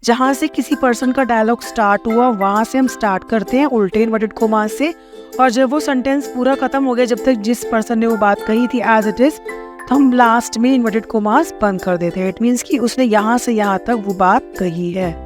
जहाँ से किसी पर्सन का डायलॉग स्टार्ट हुआ वहाँ से हम स्टार्ट करते हैं उल्टे इन्वर्टेड कोमा से, और जब वो सेंटेंस पूरा खत्म हो गया, जब तक जिस पर्सन ने वो बात कही थी एज इट इज, तो हम लास्ट में इन्वर्टेड कोमास बंद कर देते हैं। इट मीन्स कि उसने यहाँ से यहाँ तक वो बात कही है।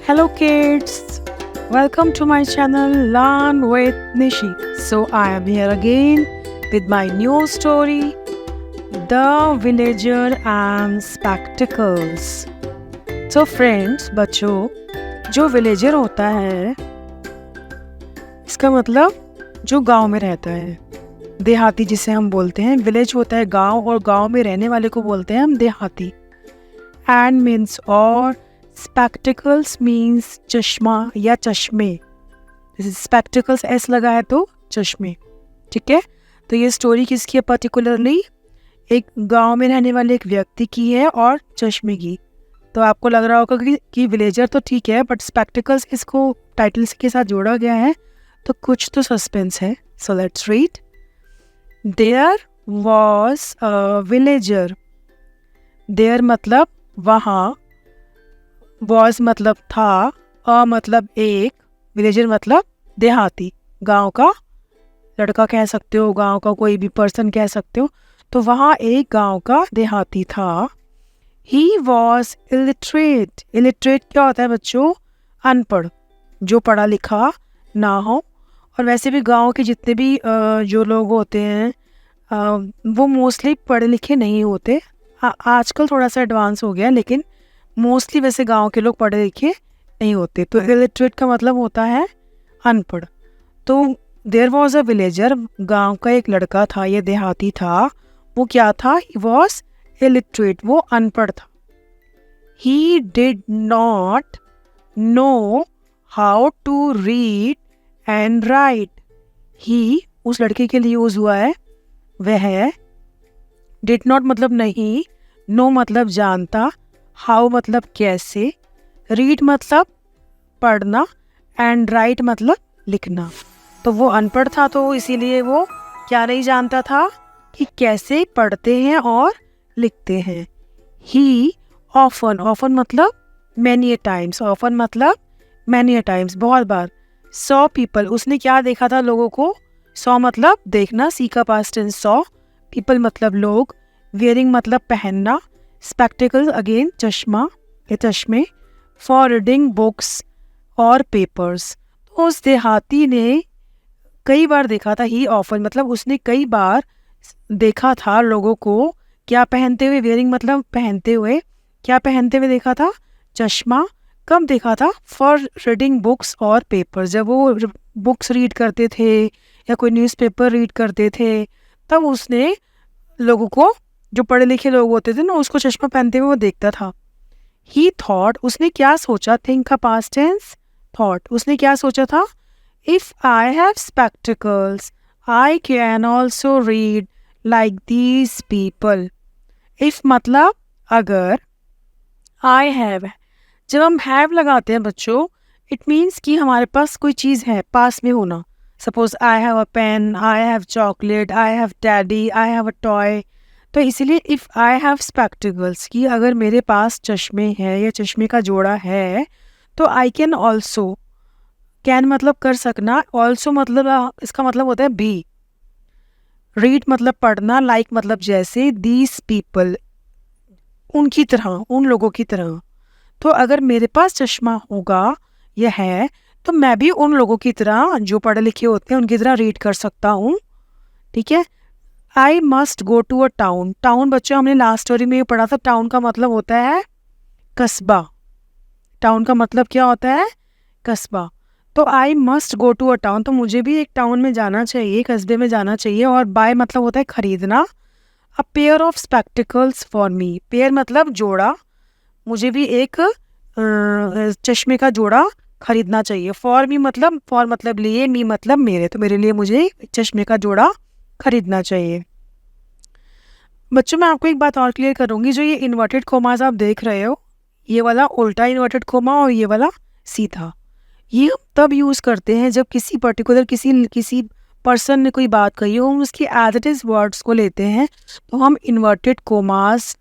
Hello kids, welcome to my channel Learn with Nishi. So I am here again with my new story, The Villager and Spectacles. So friends, बच्चों, जो विलेजर होता है इसका मतलब जो गांव में रहता है, देहाती जिसे हम बोलते हैं। विलेज होता है गांव, और गांव में रहने वाले को बोलते हैं हम देहाती। एंड मीन्स और, स्पेक्टिकल्स मीन्स चश्मा या चश्मे। जैसे स्पेक्टिकल्स एस लगा है तो चश्मे, ठीक है। तो ये स्टोरी किसकी है? पर्टिकुलरली एक गांव में रहने वाले एक व्यक्ति की है और चश्मे की। तो आपको लग रहा होगा कि विलेजर तो ठीक है, बट स्पेक्टिकल्स इसको टाइटल के साथ जोड़ा गया है, तो कुछ तो सस्पेंस है। So let's read. There was a villager. There मतलब वहाँ, वॉज मतलब था, अ मतलब एक, विलेजर मतलब देहाती, गांव का लड़का कह सकते हो, गांव का कोई भी पर्सन कह सकते हो। तो वहाँ एक गांव का देहाती था। He was illiterate. इलिटरेट क्या होता है बच्चों? अनपढ़, जो पढ़ा लिखा ना हो। और वैसे भी गांव के जितने भी जो लोग होते हैं वो मोस्टली पढ़े लिखे नहीं होते। आजकल थोड़ा सा एडवांस हो गया, लेकिन मोस्टली वैसे गांव के लोग पढ़े लिखे नहीं होते। तो इलिटरेट का मतलब होता है अनपढ़। तो देयर वॉज अ विलेजर, गांव का एक लड़का था, ये देहाती था। वो क्या था? ही वॉज इलिटरेट, वो अनपढ़ था। He did not know how to read and write. ही उस लड़के के लिए यूज हुआ है वह। डिड नॉट मतलब नहीं, नो मतलब जानता, हाउ मतलब कैसे, रीड मतलब पढ़ना, एंड राइट मतलब लिखना। तो वो अनपढ़ था, तो इसीलिए वो क्या नहीं जानता था कि कैसे पढ़ते हैं और लिखते हैं। ही ऑफन, ऑफन मतलब मैनी ए टाइम्स, ऑफन मतलब मैनी ए टाइम्स, बहुत बार। सॉ पीपल, उसने क्या देखा था? लोगों को। सॉ मतलब देखना, सी का पास्ट टेंस सॉ, पीपल मतलब लोग, वेयरिंग मतलब पहनना, स्पेक्टिकल्स अगेन चश्मा या चश्मे, फॉर रीडिंग बुक्स और पेपर्स। तो उस देहाती ने कई बार देखा था, ही ऑफन मतलब उसने कई बार देखा था लोगों को क्या पहनते हुए, वेयरिंग मतलब पहनते हुए, क्या पहनते हुए देखा था? चश्मा। कब देखा था? फॉर रीडिंग बुक्स और पेपर, जब वो बुक्स रीड करते थे या कोई न्यूज़पेपर रीड करते थे, तब उसने लोगों को, जो पढ़े लिखे लोग होते थे ना, उसको चश्मा पहनते हुए वो देखता था। ही थॉट, उसने क्या सोचा? थिंक का पास्ट टेंस थॉट। उसने क्या सोचा था? If I have spectacles I can also read like these people. If मतलब अगर, आई हैव, जब हम हैव लगाते हैं बच्चों, इट मीन्स कि हमारे पास कोई चीज़ है, पास में होना। Suppose I have a pen, I have chocolate, I have daddy, I have a toy. तो इसीलिए इफ़ आई हैव स्पेक्टिकल्स, कि अगर मेरे पास चश्मे हैं या चश्मे का जोड़ा है, तो आई कैन ऑल्सो, कैन मतलब कर सकना, ऑल्सो मतलब इसका मतलब होता है भी, रीड मतलब पढ़ना, लाइक मतलब जैसे, दीज पीपल उनकी तरह, उन लोगों की तरह। तो अगर मेरे पास चश्मा होगा, यह है, तो मैं भी उन लोगों की तरह, जो पढ़े लिखे होते हैं उनकी तरह रीड कर सकता हूँ, ठीक है। I must go to a town. Town बच्चों हमने लास्ट स्टोरी में पढ़ा था, टाउन का मतलब होता है कस्बा। टाउन का मतलब क्या होता है? कस्बा। तो I must go to a town, तो मुझे भी एक टाउन में जाना चाहिए, कस्बे में जाना चाहिए। और बाय मतलब होता है खरीदना। A pair of spectacles for me, pair मतलब जोड़ा, मुझे भी एक चश्मे का जोड़ा खरीदना चाहिए। फॉर मी मतलब, फॉर मतलब लिए, मी मतलब मेरे, तो मेरे लिए मुझे चश्मे का जोड़ा खरीदना चाहिए। बच्चों मैं आपको एक बात और क्लियर करूंगी, जो ये इन्वर्टेड कोमास आप देख रहे हो, ये वाला उल्टा इन्वर्टेड कोमा और ये वाला सीधा। ये हम तब यूज़ करते हैं जब किसी पर्टिकुलर किसी पर्सन ने कोई बात कही हो, हम उसके एज इट इज़ वर्ड्स को लेते हैं, तो हम इन्वर्टेड कोमास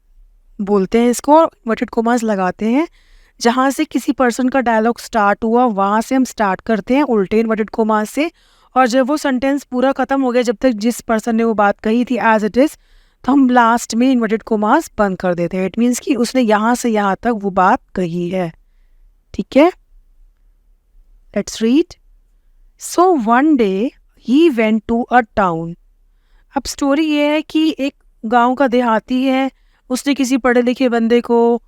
बोलते हैं इसको, इन्वर्टेड कोमास लगाते हैं। जहाँ से किसी पर्सन का डायलॉग स्टार्ट हुआ वहाँ से हम स्टार्ट करते हैं उल्टे इन्वर्टेड कोमास से, और जब वो सेंटेंस पूरा ख़त्म हो गया, जब तक जिस पर्सन ने वो बात कही थी एज इट इज़, तो हम लास्ट में इन्वर्टेड कोमास बंद कर देते हैं। इट मीन्स कि उसने यहाँ से यहाँ तक वो बात कही है। ठीक है, let's read. So one day he went to a town. अब स्टोरी ये है कि एक गांव का देहाती है, उसने किसी पढ़े लिखे बंदे को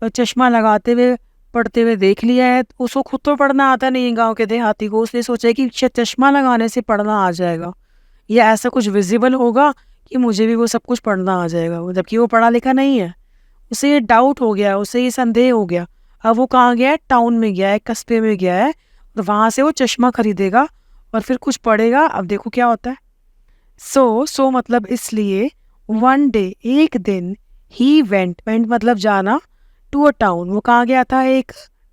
चश्मा लगाते हुए पढ़ते हुए देख लिया है। उसको खुद तो पढ़ना आता नहीं गांव के देहाती को, उसने सोचा कि शायद चश्मा लगाने से पढ़ना आ जाएगा, या ऐसा कुछ विजिबल होगा कि मुझे भी वो सब कुछ पढ़ना आ जाएगा, जबकि वो पढ़ा लिखा नहीं है। उसे ये डाउट हो गया, उसे ये संदेह हो गया। अब वो कहाँ गया है, टाउन में गया है, कस्बे में गया है, और वहाँ से वो चश्मा खरीदेगा और फिर कुछ पढ़ेगा। अब देखो क्या होता है। सो मतलब इसलिए, वन डे एक दिन, ही वेंट मतलब जाना, टू अ टाउन वो कहाँ गया था, एक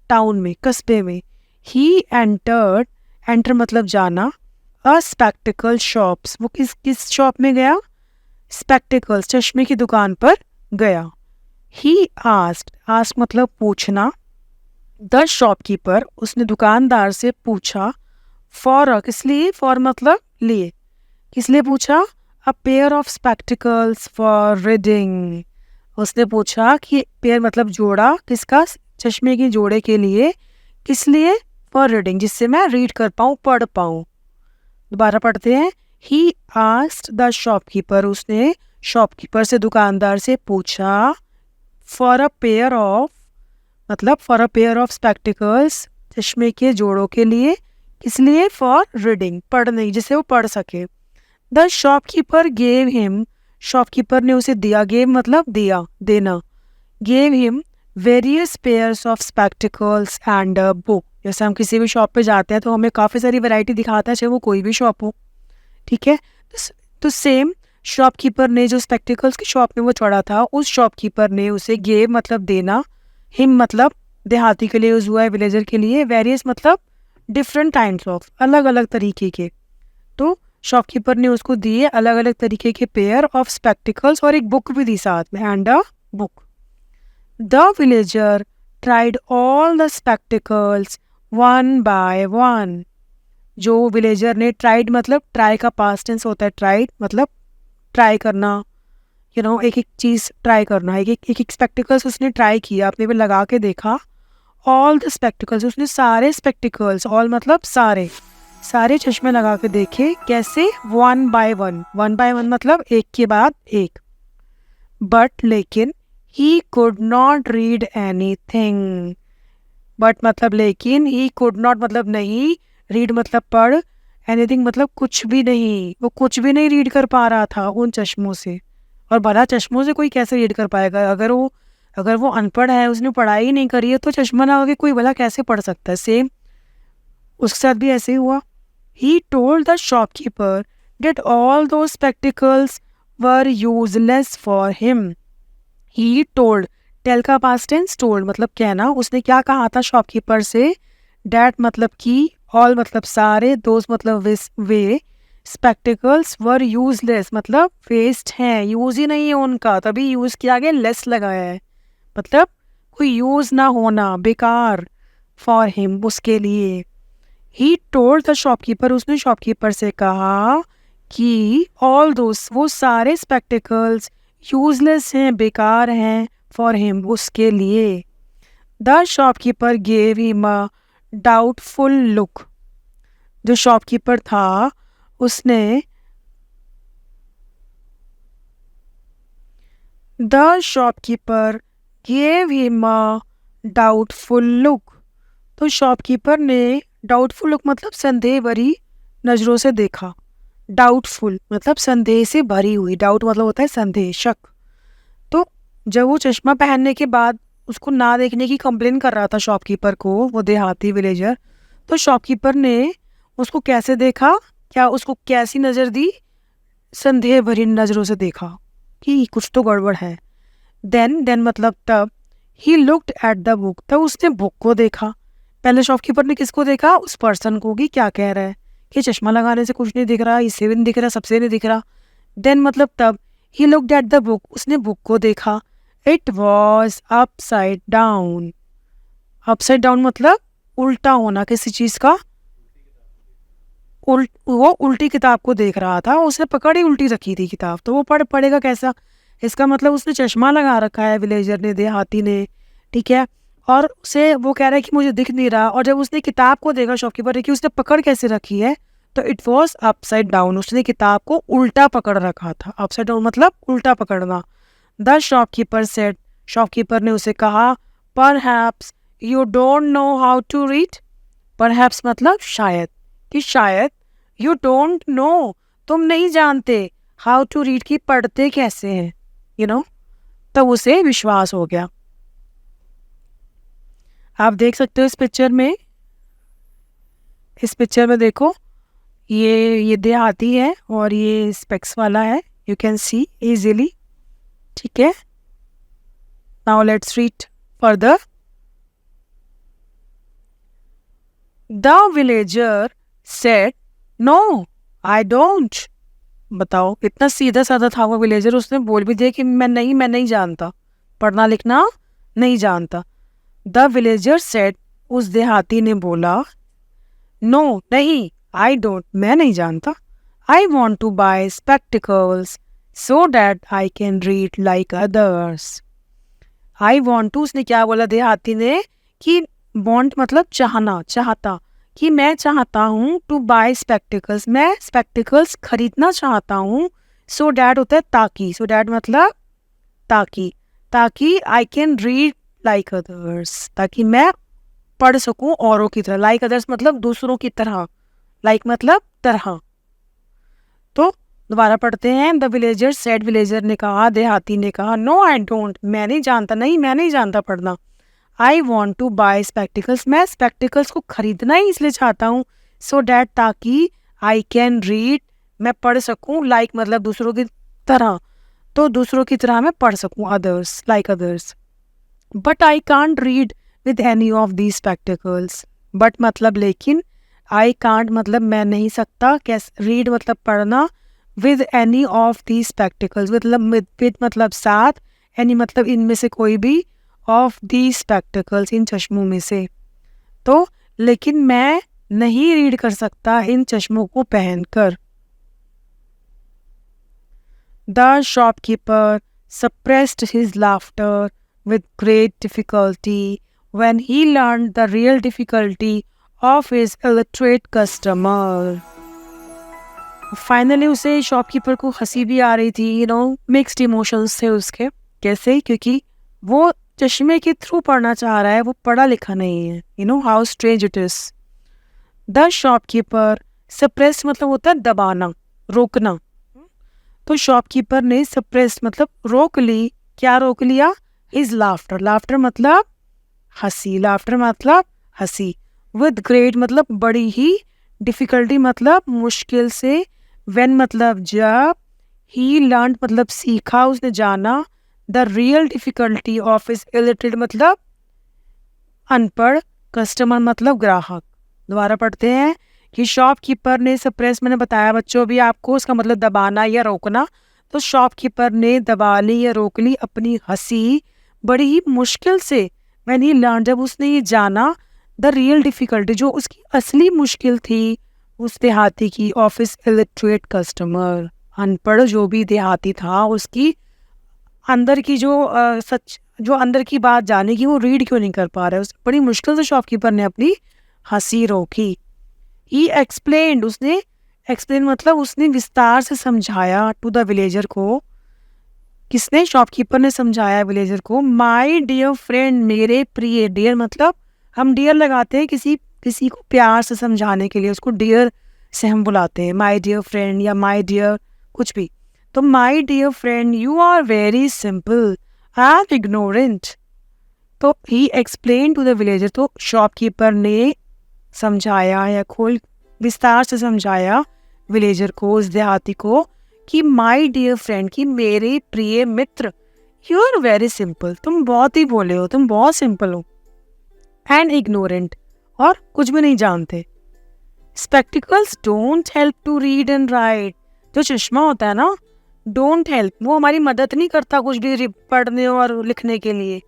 टाउन में, कस्बे में। ही एंटर्ड, एंटर मतलब जाना, अ स्पेक्टिकल शॉप्स वो किस शॉप में गया, स्पेक्टिकल्स चश्मे की दुकान पर गया। ही आस्क्ड मतलब पूछना, द शॉपकीपर उसने दुकानदार से पूछा, फॉर किस लिए, फॉर मतलब लिए, किस लिए पूछा, a pair of spectacles for reading. उसने पूछा कि पेयर मतलब जोड़ा, किसका, चश्मे के जोड़े के लिए, किस लिए, फॉर रीडिंग जिससे मैं रीड कर पाऊँ, पढ़ पाऊँ। दोबारा पढ़ते हैं। ही आस्क्ड द शॉपकीपर उसने शॉपकीपर से, दुकानदार से पूछा, फॉर अ पेयर ऑफ मतलब for a pair of spectacles चश्मे के जोड़ों के लिए, किस लिए, फॉर रीडिंग पढ़ने, जिससे वो पढ़ सके। The shopkeeper gave him shopkeeper ने उसे दिया, गेव मतलब दिया, देना, gave him various pairs of spectacles and a book. जैसे हम किसी भी शॉप पे जाते हैं तो हमें काफ़ी सारी वैरायटी दिखाता है, चाहे वो कोई भी शॉप हो। ठीक है, तो सेम शॉपकीपर ने, जो स्पेक्टिकल्स की शॉप में वो चढ़ा था, उस शॉपकीपर ने उसे गेव मतलब देना, हिम मतलब देहाती के लिए यूज हुआ है, विलेजर के लिए, वेरियस मतलब डिफरेंट काइंड्स ऑफ, अलग अलग तरीके के। तो शॉपकीपर ने उसको दिए अलग अलग तरीके के पेयर ऑफ स्पेक्टिकल्स, और एक बुक भी दी साथ में, and a book. The villager tried all the spectacles one by one. जो विलेजर ने, ट्राइड मतलब ट्राई का पास्ट टेंस होता है, ट्राइड मतलब ट्राई करना, एक एक चीज़ ट्राई करना, एक स्पेक्टिकल्स उसने ट्राई किया, अपने पे लगा के देखा। ऑल द स्पेक्टिकल्स उसने सारे स्पेक्टिकल्स, ऑल मतलब सारे चश्मे लगा के देखे, कैसे, वन बाय वन मतलब एक के बाद एक। बट लेकिन, he could not read anything, but मतलब लेकिन, ही कुड नॉट मतलब नहीं, रीड मतलब पढ़, एनीथिंग मतलब कुछ भी नहीं, वो कुछ भी नहीं रीड कर पा रहा था उन चश्मों से। और भला चश्मों से कोई कैसे रीड कर पाएगा, अगर वो अनपढ़ है, उसने पढ़ाई ही नहीं करी है, तो चश्मा लगा के कोई भला कैसे पढ़ सकता है। सेम उसके साथ भी ऐसे ही हुआ। He told the shopkeeper that all those spectacles were useless for him. He told, tell का पास्ट टेंस, टोल्ड मतलब कहना, उसने क्या कहा था शॉपकीपर से, डैट मतलब कि, ऑल मतलब सारे, दोज मतलब वे, स्पेक्टिकल्स वर यूजलेस मतलब वेस्ट हैं, यूज ही नहीं है उनका, तभी यूज किया गया, लेस लगाया है, मतलब कोई यूज ना होना, बेकार, फॉर हिम उसके लिए। ही टोल्ड द शॉपकीपर उसने शॉपकीपर से कहा कि ऑल दोस वो सारे स्पेक्टिकल्स यूजलेस हैं, बेकार हैं, फॉर हिम उसके लिए। The shopkeeper gave him a doubtful look. जो शॉपकीपर था उसने, the shopkeeper gave him a doubtful look. तो शॉपकीपर ने डाउटफुल लुक मतलब संदेह भरी नजरों से देखा, डाउटफुल मतलब संदेह से भरी हुई, डाउट मतलब होता है संदेह, शक। तो जब वो चश्मा पहनने के बाद उसको ना देखने की कंप्लेन कर रहा था शॉपकीपर को, वो देहाती विलेजर, तो शॉपकीपर ने उसको कैसे देखा, क्या उसको कैसी नज़र दी, संदेह भरी नज़रों से देखा कि कुछ तो गड़बड़ है। देन मतलब तब, he looked at the book, तब उसने बुक को देखा। पहले शॉपकीपर ने किसको देखा? उस पर्सन को, कि क्या कह रहा है कि चश्मा लगाने से कुछ नहीं दिख रहा, इससे भी नहीं दिख रहा, सबसे नहीं दिख रहा। देन मतलब तब he looked at the book, उसने बुक को देखा। It was upside down. Upside down मतलब उल्टा होना किसी चीज का। वो उल्टी किताब को देख रहा था, उसने पकड़ी उल्टी रखी थी किताब, तो वो पढ़ेगा कैसा? इसका मतलब उसने चश्मा लगा रखा है विलेजर ने, देहाती ने, ठीक है, और उसे वो कह रहा है कि मुझे दिख नहीं रहा। और जब उसने किताब को देखा शॉपकीपर ने कि उसने पकड़ कैसे रखी है, तो इट वॉज अपसाइड डाउन, उसने किताब को उल्टा पकड़ रखा था। अपसाइड डाउन मतलब उल्टा पकड़ना। द शॉपकीपर सेड, शॉपकीपर ने उसे कहा, perhaps you don't know how to read. Perhaps मतलब शायद, कि शायद यू डोंट नो, तुम नहीं जानते, हाउ टू रीड की पढ़ते कैसे हैं, यू नो। तब उसे विश्वास हो गया। आप देख सकते हो इस पिक्चर में, देखो ये देहाती है और ये स्पेक्स वाला है, यू कैन सी इजीली, ठीक है। Now let's read further. The villager said, no I don't. बताओ, इतना सीधा साधा था वो विलेजर, उसने बोल भी दिया कि मैं नहीं जानता, पढ़ना लिखना नहीं जानता। द विलेजर सेड, उस देहाती ने बोला, नो नहीं, आई डोंट, मैं नहीं जानता। I want to buy spectacles so that I can read like others. I want to, उसने क्या बोला देहाती ने, कि वॉन्ट मतलब चाहना, चाहता, कि मैं चाहता हूँ, टू बाय स्पेक्टिकल्स, मैं स्पेक्टिकल्स खरीदना चाहता हूँ। सो डैट होता है ताकि, सो डैट मतलब ताकि, ताकि आई कैन रीड लाइक अदर्स, ताकि मैं पढ़ सकूं औरों की तरह। लाइक अदर्स मतलब दूसरों की तरह, लाइक मतलब तरह। तो दोबारा पढ़ते हैं। द विलेजर सेड, विलेजर ने कहा, देहाती ने कहा, नो आई डोंट, मैं नहीं जानता, नहीं मैं नहीं जानता पढ़ना। I want to buy spectacles, मैं स्पेक्टिकल्स को खरीदना ही इसलिए चाहता हूँ, सो डैट ताकि, आई कैन रीड, मैं पढ़ सकूं, लाइक मतलब दूसरों की तरह, तो दूसरों की तरह मैं पढ़ सकूं, others, like others. But I can't read with any of the spectacles, but मतलब लेकिन, आई कांट मतलब मैं नहीं सकता, कैसे, रीड मतलब पढ़ना, with any of the spectacles मतलब विद मतलब साथ, एनी मतलब इनमें से कोई भी, ऑफ दी स्पेक्टिकल्स इन चश्मों में से, तो लेकिन मैं नहीं रीड कर सकता इन चश्मों को पहनकर। The shopkeeper suppressed his laughter with great difficulty when he learned the real difficulty of his illiterate customer. Finally उसे शॉपकीपर को हंसी भी आ रही थी, मिक्स्ड इमोशंस थे उसके। कैसे? क्योंकि वो चश्मे के थ्रू पढ़ना चाह रहा है, वो पढ़ा लिखा नहीं है। How strange it is. The shopkeeper, suppress मतलब होता है दबाना, रोकना। तो शॉपकीपर ने सप्रेस मतलब रोक ली, क्या रोक लिया? हिज लाफ्टर, लाफ्टर मतलब हंसी, लाफ्टर मतलब हंसी। विद ग्रेट मतलब बड़ी ही, डिफिकल्टी मतलब मुश्किल से, व्हेन मतलब जब, ही लर्न मतलब सीखा, उसने जाना, the real difficulty of his illiterate मतलब अनपढ़, कस्टमर मतलब ग्राहक। दोबारा पढ़ते हैं कि शॉपकीपर ने सप्रेस, मैंने बताया बच्चों भी आपको, उसका मतलब दबाना या रोकना। तो शॉपकीपर ने दबा ली या रोक ली अपनी हंसी बड़ी ही मुश्किल से, व्हेन ही लर्न जब उसने ये जाना, द रियल डिफिकल्टी जो उसकी असली मुश्किल थी उस देहाती की, ऑफ हिज इलिटरेट कस्टमर, अनपढ़ जो भी देहाती था उसकी अंदर की जो सच, जो अंदर की बात जाने की, वो रीड क्यों नहीं कर पा रहा है। बड़ी मुश्किल से शॉपकीपर ने अपनी हंसी रोकी। ही एक्सप्लेन्ड, उसने एक्सप्लेन मतलब उसने विस्तार से समझाया, टू द विलेजर को। किसने? शॉपकीपर ने समझाया विलेजर को। माई डियर फ्रेंड, मेरे प्रिय, डियर मतलब हम डियर लगाते हैं किसी को प्यार से समझाने के लिए, उसको डियर से हम बुलाते हैं, माई डियर फ्रेंड या माई डियर कुछ भी। तो my dear friend, you are very simple and ignorant. तो he explain to the villager, तो शॉपकीपर ने समझाया या विस्तार से समझाया विलेजर को, उस देहाती को, कि माई डियर फ्रेंड, कि मेरे प्रिय मित्र, यू आर वेरी सिंपल, तुम बहुत ही भोले हो, तुम बहुत सिंपल हो, एंड इग्नोरेंट, और कुछ भी नहीं जानते। Spectacles don't help to read and write. जो चश्मा होता है ना, डोंट हेल्प, वो हमारी मदद नहीं करता कुछ भी पढ़ने और लिखने के लिए।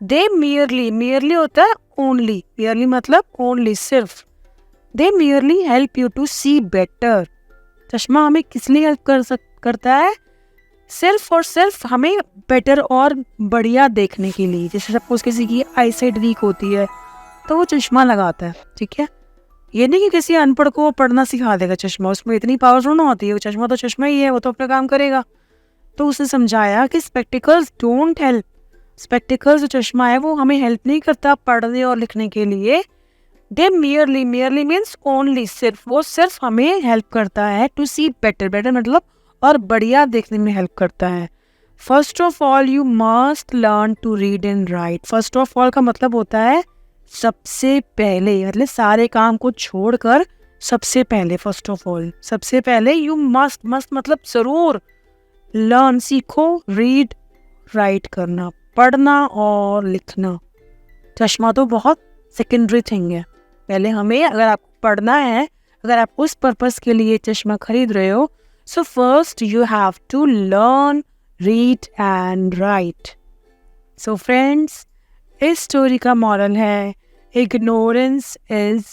दे मियरली होता है ओनली, मियरली मतलब ओनली, सिर्फ। They merely help you to see better. चश्मा हमें किस लिए हेल्प करता है? सिर्फ और सिर्फ हमें बेटर और बढ़िया देखने के लिए। जैसे सपोज किसी की आई साइट वीक होती है तो वो चश्मा लगाता है, ठीक है। ये नहीं कि किसी अनपढ़ को पढ़ना सिखा देगा चश्मा, उसमें इतनी पावर थोड़ा होती है। वो चश्मा तो चश्मा ही है, वो तो अपना काम करेगा। तो उसने समझाया कि स्पेक्टिकल्स डोंट हेल्प। स्पेक्टिकल्स जो चश्मा है वो हमें हेल्प नहीं करता पढ़ने और लिखने के लिए। दे मियरली मीन्स ओनली, सिर्फ, वो सिर्फ हमें हेल्प करता है टू सी बेटर, बेटर मतलब और बढ़िया देखने में हेल्प करता है। First of all you must learn to read and write. First of all का मतलब होता है सबसे पहले, मतलब सारे काम को छोड़कर सबसे पहले। फर्स्ट ऑफ ऑल, सबसे पहले यू मस्ट मतलब जरूर, लर्न सीखो, रीड राइट करना, पढ़ना और लिखना। चश्मा तो बहुत सेकेंडरी थिंग है। पहले हमें, अगर आपको पढ़ना है, अगर आप उस पर्पस के लिए चश्मा खरीद रहे हो, so first you have to learn read and write. So friends, इस स्टोरी का मॉरल है इग्नोरेंस इज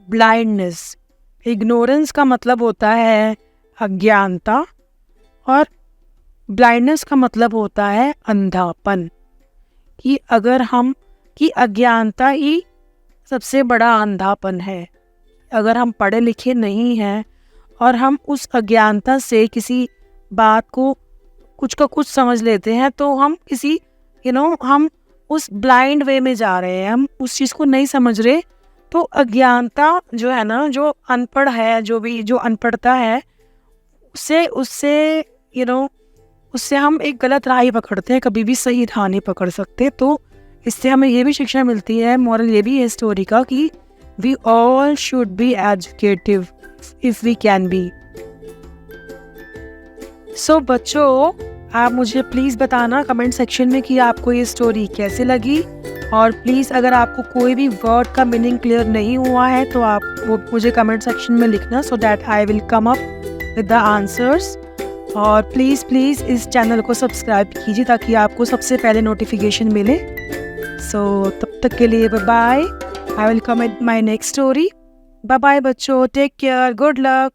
ब्लाइंडनेस। इग्नोरेंस का मतलब होता है अज्ञानता और ब्लाइंडनेस का मतलब होता है अंधापन। कि अगर हम, कि अज्ञानता ही सबसे बड़ा अंधापन है। अगर हम पढ़े लिखे नहीं हैं और हम उस अज्ञानता से किसी बात को कुछ का कुछ समझ लेते हैं, तो हम किसी हम उस ब्लाइंड वे में जा रहे हैं, हम उस चीज़ को नहीं समझ रहे। तो अज्ञानता जो है ना, जो अनपढ़ है, जो अनपढ़ता है, उससे उससे हम एक गलत राह ही पकड़ते हैं, कभी भी सही राह नहीं पकड़ सकते। तो इससे हमें ये भी शिक्षा मिलती है, मॉरल ये भी है स्टोरी का, कि we all should be educative if we can be. So बच्चों, आप मुझे प्लीज़ बताना कमेंट सेक्शन में कि आपको ये स्टोरी कैसे लगी। और प्लीज़ अगर आपको कोई भी वर्ड का मीनिंग क्लियर नहीं हुआ है तो आप वो मुझे कमेंट सेक्शन में लिखना, so that I will come up with the answers. और प्लीज़ इस चैनल को सब्सक्राइब कीजिए ताकि आपको सबसे पहले नोटिफिकेशन मिले। सो तब तक के लिए bye bye. I will come with my next story. Bye bye बच्चों, टेक केयर, गुड लक।